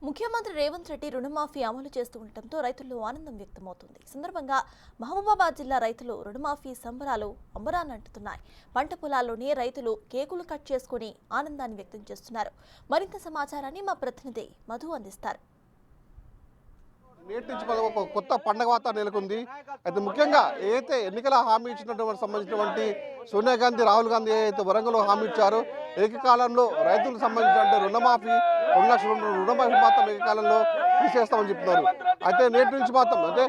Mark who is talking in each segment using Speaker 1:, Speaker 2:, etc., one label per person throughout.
Speaker 1: ముఖ్యమంత్రి రేవంత్ రెడ్డి రుణమాఫీ అమలు చేస్తూ ఉండటంతో రైతుల్లో ఆనందం వ్యక్తమవుతుంది. ఈ సందర్భంగా మహబూబాబాద్ జిల్లా రైతులు రుణమాఫీ సంబరాలు అంబరాన్నంటున్నాయి. పంట పొలాల్లోనే రైతులు కేకులు కట్ చేసుకుని ఆనందాన్ని వ్యక్తం చేస్తున్నారు. మరింత సమాచారాన్ని మా ప్రతినిధి మధు అందిస్తారు.
Speaker 2: నేటి నుంచి ఒక కొత్త పండగ వాతావరణం నెలకొంది. అయితే ముఖ్యంగా ఏదైతే ఎన్నికల హామీ ఇచ్చినటువంటి సంబంధించినటువంటి సోనియా గాంధీ, రాహుల్ గాంధీ ఏదైతే వరంగల్లో హామీ ఇచ్చారో ఏకకాలంలో రైతులకు సంబంధించిన రుణమాఫీ 2 లక్షల రుణమాఫీ మాత్రం ఏకకాలంలో తీసేస్తామని చెప్తున్నారు. అయితే నేటి నుంచి మాత్రం అంటే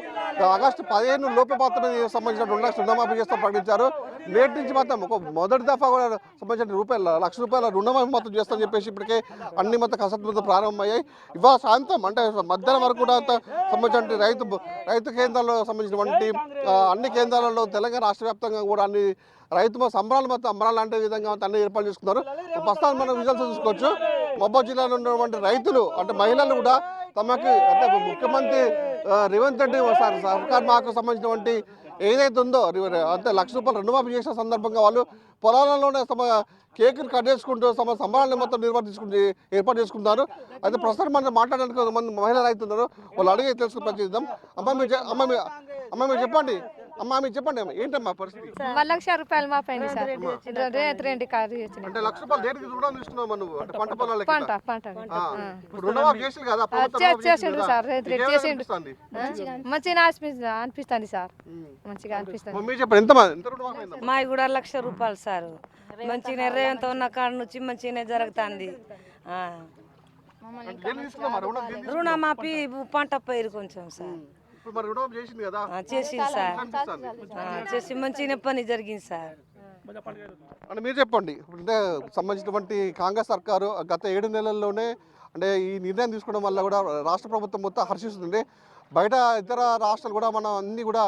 Speaker 2: ఆగస్టు 15 లోపే మాత్రమే సంబంధించిన 2 లక్షల రుణమాఫీ చేస్తాం ప్రకటించారు. నేటి నుంచి మాత్రం ఒక మొదటి దఫా కూడా సంబంధించిన లక్ష రూపాయల రుణమాఫీ మాత్రం చేస్తామని చెప్పేసి ఇప్పటికే అన్ని మొత్తం కసరత్తు ప్రారంభమయ్యాయి. ఇవాళ సాయంత్రం అంటే మధ్యాహ్నం వరకు కూడా సంబంధించిన రైతు కేంద్రాల్లో సంబంధించినటువంటి అన్ని కేంద్రాలలో తెలంగాణ రాష్ట్ర వ్యాప్తంగా కూడా అన్ని రైతు సంబరాలు మొత్తం అంబరాలు లాంటి విధంగా అన్ని ఏర్పాటు చేసుకున్నారు. ప్రస్తుతం మనం రిజల్ట్స్ చూసుకోవచ్చు. మహబూబాబాద్ జిల్లాలో ఉన్నటువంటి రైతులు అంటే మహిళలు కూడా తమకి అంటే ముఖ్యమంత్రి రేవంత్ రెడ్డి సర్కార్ మాకు సంబంధించినటువంటి ఏదైతే ఉందో అంటే లక్ష రూపాయలు రుణమాఫీ చేసిన సందర్భంగా వాళ్ళు పొలాలలోనే కేకులు కట్ చేసుకుంటూ సంబరాలను మొత్తం ఏర్పాటు చేసుకుంటారు. అయితే ప్రస్తుతం మనం మాట్లాడడానికి కొంతమంది మహిళా రైతులు ఉన్నారు. వాళ్ళు అడిగి తెలుసుకుని ప్రయత్నిద్దాం. అమ్మ మీరు చెప్పండి. మీరు చెప్పండి ఏంటమ్మా పరిస్థితి?
Speaker 3: 1 లక్ష రూపాయలు మాపైంది సార్. రేవంత్ రెడ్డి కారు
Speaker 2: అంటే లక్ష రూపాయలు దేనికి రుణం తీసుకున్నావు నువ్వు? అంటే పంట పొలాలకి
Speaker 3: పంట
Speaker 2: రుణమాఫీ చేసింది కదా,
Speaker 3: చేసిండు సార్. రేవంత్ రెడ్డి చేసిండు. మంచిగా అనిపిస్తుంది సార్. మంచిగా అనిపిస్తుంది.
Speaker 2: మీరు చెప్పండి ఎంత రుణమాఫీ అయింది?
Speaker 4: మాది కూడా 1 లక్ష రూపాయలు సార్. మంచిగా రేవంత్ ఉన్న కాడ నుంచి మంచిగానే జరుగుతుంది. రుణమాఫీ పంట పైరు కొంచెం సార్ చేసింది సార్. చేసి మంచిగా పని జరిగింది సార్.
Speaker 2: అంటే మీరు చెప్పండి. అంటే సంబంధించినటువంటి కాంగ్రెస్ సర్కారు గత 7 నెలల్లోనే అంటే ఈ నిర్ణయం తీసుకోవడం వల్ల కూడా రాష్ట్ర ప్రభుత్వం మొత్తం హర్షిస్తుంది. బయట ఇతర రాష్ట్రాలు కూడా మనం అన్ని కూడా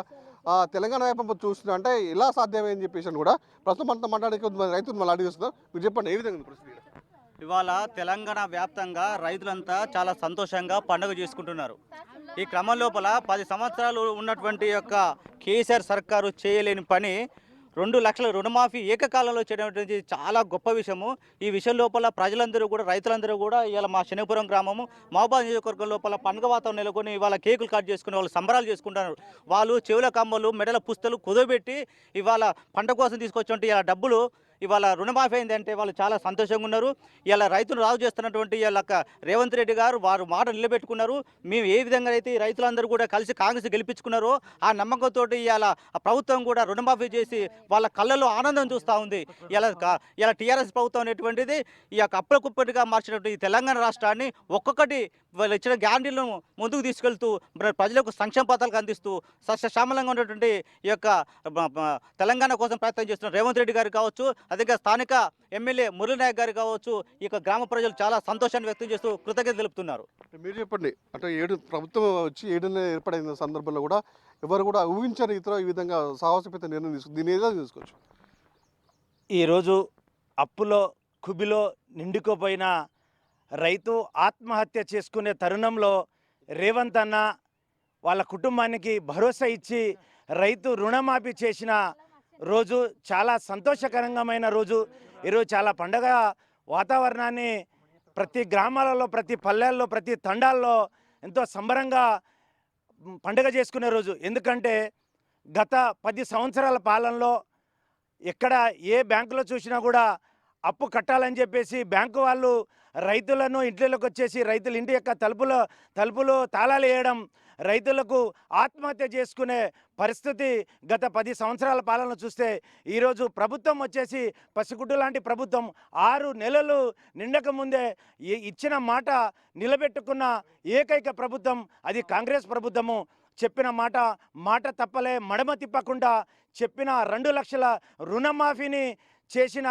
Speaker 2: తెలంగాణ వైపు చూస్తున్నాం. అంటే ఎలా సాధ్యమని చెప్పేసి కూడా ప్రస్తుతం అంతా మాట్లాడే రైతులు మళ్ళీ అడిగిస్తున్నారు. మీరు చెప్పండి ఏ విధంగా పరిస్థితి?
Speaker 5: ఇవాళ తెలంగాణ వ్యాప్తంగా రైతులంతా చాలా సంతోషంగా పండుగ చేసుకుంటున్నారు. ఈ క్రమం లోపల 10 సంవత్సరాలు ఉన్నటువంటి యొక్క కేసీఆర్ సర్కారు చేయలేని పని 2 లక్షల రుణమాఫీ ఏకకాలంలో చేయడం చాలా గొప్ప విషయము. ఈ విషయం లోపల ప్రజలందరూ కూడా రైతులందరూ కూడా ఇవాళ మా శనిపురం గ్రామము మహబూబాబాద్ నియోజకవర్గం లోపల పండుగ వాతావరణం నెలకొని ఇవాళ కేకులు కట్ చేసుకుని వాళ్ళు సంబరాలు చేసుకుంటున్నారు. వాళ్ళు చెవుల కమ్మలు, మెడల పుస్తలు కుదవబెట్టి ఇవాళ పంట కోసం తీసుకొచ్చి ఇలా డబ్బులు ఇవాళ రుణమాఫీ అయిందంటే వాళ్ళు చాలా సంతోషంగా ఉన్నారు. ఇలా రైతులు రాజు చేస్తున్నటువంటి ఇలా రేవంత్ రెడ్డి గారు వారు మాట నిలబెట్టుకున్నారు. మేము ఏ విధంగా అయితే ఈ రైతులందరూ కూడా కలిసి కాంగ్రెస్ గెలిపించుకున్నారో ఆ నమ్మకంతో ఇలా ప్రభుత్వం కూడా రుణమాఫీ చేసి వాళ్ళ కళ్ళలో ఆనందం చూస్తూ ఉంది. ఇలా టీఆర్ఎస్ ప్రభుత్వం అనేటువంటిది ఈ యొక్క అప్పుల కుప్పటిగా మార్చినటువంటి ఈ తెలంగాణ రాష్ట్రాన్ని ఒక్కొక్కటి వాళ్ళు ఇచ్చిన గ్యారంటీలను ముందుకు తీసుకెళ్తూ ప్రజలకు సంక్షేమ పథకాలు అందిస్తూ సస్యశ్యామలంగా ఉన్నటువంటి ఈ యొక్క తెలంగాణ కోసం ప్రయత్నం చేస్తున్న రేవంత్ రెడ్డి గారు కావచ్చు, అదే స్థానిక ఎమ్మెల్యే మురళీ నాయక్ గారు కావచ్చు, ఈ గ్రామ ప్రజలు చాలా సంతోషాన్ని వ్యక్తం చేస్తూ కృతజ్ఞత తెలుపుతున్నారు.
Speaker 2: మీరు చెప్పండి. అంటే ప్రభుత్వం వచ్చి 7 నెలలు ఏర్పడిన సందర్భంలో కూడా ఎవరు కూడా ఊహించని రీతిలో ఈ విధంగా సాహసోపేత నిర్ణయం తీసుకుంది. దీన్ని ఏదో తీసుకోవచ్చు.
Speaker 6: ఈరోజు అప్పులో కుబిలో నిండుకుపోయిన రైతు ఆత్మహత్య చేసుకునే తరుణంలో రేవంత్ అన్న వాళ్ళ కుటుంబానికి భరోసా ఇచ్చి రైతు రుణమాఫీ చేసిన రోజు చాలా సంతోషకరమైన రోజు. ఈరోజు చాలా పండగ వాతావరణాన్ని ప్రతి గ్రామాలలో, ప్రతి పల్లెల్లో, ప్రతి తండాల్లో ఎంతో సంబరంగా పండుగ చేసుకునే రోజు. ఎందుకంటే గత 10 సంవత్సరాల పాలనలో ఎక్కడ ఏ బ్యాంకులో చూసినా కూడా అప్పు కట్టాలని చెప్పేసి బ్యాంకు వాళ్ళు రైతులను ఇంట్లోకి వచ్చేసి రైతుల ఇంటి యొక్క తలుపులు తాళాలు వేయడం, రైతులకు ఆత్మహత్య చేసుకునే పరిస్థితి గత 10 సంవత్సరాల పాలన చూస్తే ఈరోజు ప్రభుత్వం వచ్చేసి పసిగుడ్డు లాంటి ప్రభుత్వం 6 నెలలు నిండక ముందే ఇచ్చిన మాట నిలబెట్టుకున్న ఏకైక ప్రభుత్వం అది కాంగ్రెస్ ప్రభుత్వము. చెప్పిన మాట తప్పలే, మడమ తిప్పకుండా చెప్పిన 2 లక్షల రుణమాఫీని చేసిన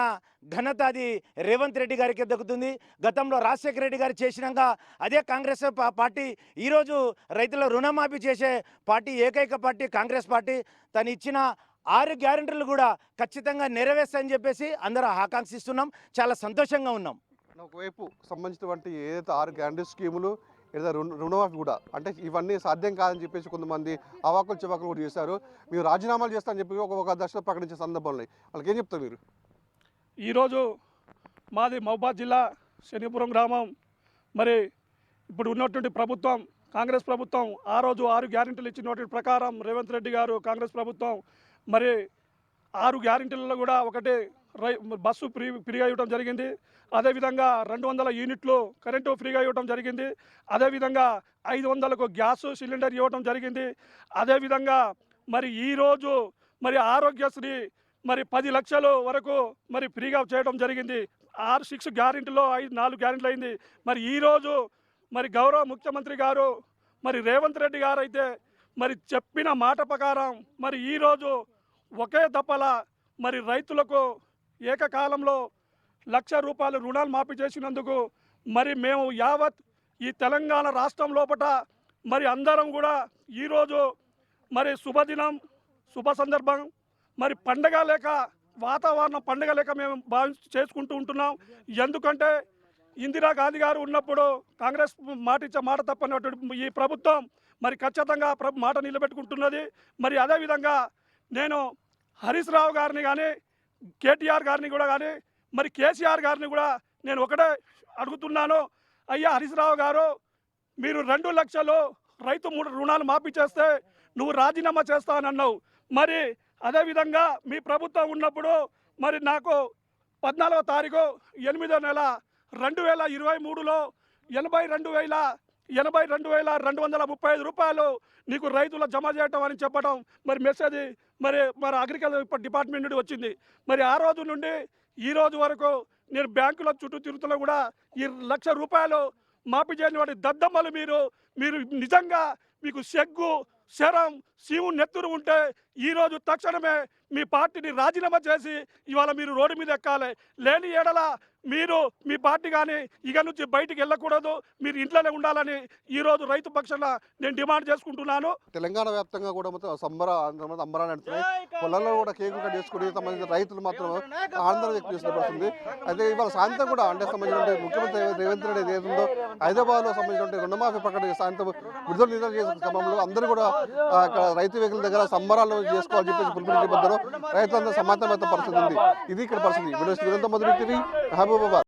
Speaker 6: ఘనత అది రేవంత్ రెడ్డి గారికి దక్కుతుంది. గతంలో రాజశేఖర రెడ్డి గారు చేసినాక అదే కాంగ్రెస్ పార్టీ ఈరోజు రైతుల రుణమాఫీ చేసే పార్టీ ఏకైక పార్టీ కాంగ్రెస్ పార్టీ. తను ఇచ్చిన 6 గ్యారెంటీలు కూడా ఖచ్చితంగా నెరవేర్స్తాయని చెప్పేసి అందరూ ఆకాంక్షిస్తున్నాం. చాలా సంతోషంగా ఉన్నాం.
Speaker 2: ఒకవైపు సంబంధించినటువంటి ఏదైతే 6 గ్యారెంటీ స్కీములు ఏదైతే రుణమాఫీ కూడా అంటే ఇవన్నీ సాధ్యం కాదని చెప్పేసి కొంతమంది అవాకులు చివాకులు కూడా చేశారు. మీరు రాజీనామాలు చేస్తారని చెప్పి ఒక దశలో ప్రకటించే సందర్భంలో వాళ్ళకి ఏం చెప్తారు మీరు?
Speaker 7: ఈరోజు మాది మహబూబాబాద్ జిల్లా శనిపురం గ్రామం. మరి ఇప్పుడు ఉన్నటువంటి ప్రభుత్వం కాంగ్రెస్ ప్రభుత్వం ఆ రోజు 6 గ్యారెంటీలు ఇచ్చినటువంటి ప్రకారం రేవంత్ రెడ్డి గారు కాంగ్రెస్ ప్రభుత్వం మరి 6 గ్యారెంటీలలో కూడా ఒకటి బస్సు ఫ్రీగా ఇవ్వడం జరిగింది. అదేవిధంగా 200 యూనిట్లు కరెంటు ఫ్రీగా ఇవ్వడం జరిగింది. అదేవిధంగా 500కు గ్యాస్ సిలిండర్ ఇవ్వడం జరిగింది. అదేవిధంగా మరి ఈరోజు మరి ఆరోగ్యశ్రీ మరి 10 లక్షల వరకు మరి ఫ్రీగా చేయడం జరిగింది. 6 గ్యారెంటీలో 4 గ్యారెంటీలు అయింది. మరి ఈరోజు మరి గౌరవ ముఖ్యమంత్రి గారు మరి రేవంత్ రెడ్డి గారు అయితే మరి చెప్పిన మాట ప్రకారం మరి ఈరోజు ఒకే దప్పల మరి రైతులకు ఏకకాలంలో ₹1,00,000 రుణాలు మాఫీ చేసినందుకు మరి మేము యావత్ ఈ తెలంగాణ రాష్ట్రం లోపల మరి అందరం కూడా ఈరోజు మరి శుభదినం శుభ సందర్భం మరి పండగ లేక వాతావరణం పండగ లేక మేము చేసుకుంటూ ఉంటున్నాం. ఎందుకంటే ఇందిరాగాంధీ గారు ఉన్నప్పుడు కాంగ్రెస్ మాట తప్పనటువంటి ఈ ప్రభుత్వం మరి ఖచ్చితంగా మాట నిలబెట్టుకుంటున్నది. మరి అదేవిధంగా నేను హరీష్ రావు గారిని కానీ కేటీఆర్ గారిని కూడా కానీ మరి కేసీఆర్ గారిని కూడా నేను ఒకటే అడుగుతున్నాను. అయ్యా హరీష్ రావు గారు, మీరు 2 లక్షలు రైతు రుణాలు మాఫీ చేస్తే నువ్వు రాజీనామా చేస్తానన్నావు. మరి అదేవిధంగా మీ ప్రభుత్వం ఉన్నప్పుడు మరి నాకు 14వ తారీఖు 8వ నెల 2023లో 82,235 రూపాయలు నీకు రైతుల జమ చేయటం అని చెప్పడం మరి మెసేజ్ మరి అగ్రికల్చర్ డిపార్ట్మెంట్ నుండి వచ్చింది. మరి ఆ రోజు నుండి ఈ రోజు వరకు నేను బ్యాంకుల చుట్టూ తిరుగుతున్నా కూడా ఈ ₹1,00,000 మాఫీ చేయని వాటి దద్దమ్మలు మీరు నిజంగా మీకు సెగ్గు శరం శివు నెత్తురు ఉంటే ఈరోజు తక్షణమే మీ పార్టీని రాజీనామా చేసి ఇవాళ మీరు రోడ్డు మీద ఎక్కాలి. లేని ఏడల మీరు మీ పార్టీ కానీ ఇక నుంచి బయటికి వెళ్ళకూడదు, మీరు ఇంట్లోనే ఉండాలని ఈరోజు రైతు పక్షాన నేను డిమాండ్ చేసుకుంటున్నాను.
Speaker 2: తెలంగాణ వ్యాప్తంగా కూడా మొత్తం అంబరాన్ని నడుస్తున్నాయి. పొలాల్లో కూడా కేకులు కట్ చేసుకుని సంబంధించిన రైతులు మాత్రం ఆనందం వ్యక్తం చేసినప్పుడు అయితే ఇవాళ సాయంత్రం కూడా అంటే సంబంధించిన ముఖ్యమంత్రి రేవంత్ రెడ్డి ఏదైతుందో హైదరాబాద్లో సంబంధించిన రుణమాఫీ ప్రకటన సాయంత్రం విడుదల నిర్ణయం చేసిన క్రమంలో అందరూ కూడా అక్కడ రైతు వేగుల దగ్గర సంబరాలు చేసుకోవాలని చెప్పేసి పిలుపునిచ్చేబద్దారు. రైతులందరూ సమాధానం పరిస్థితి ఉంది. ఇది ఇక్కడ పరిస్థితి. వీడియో మొదటి మహబూబాబాద్.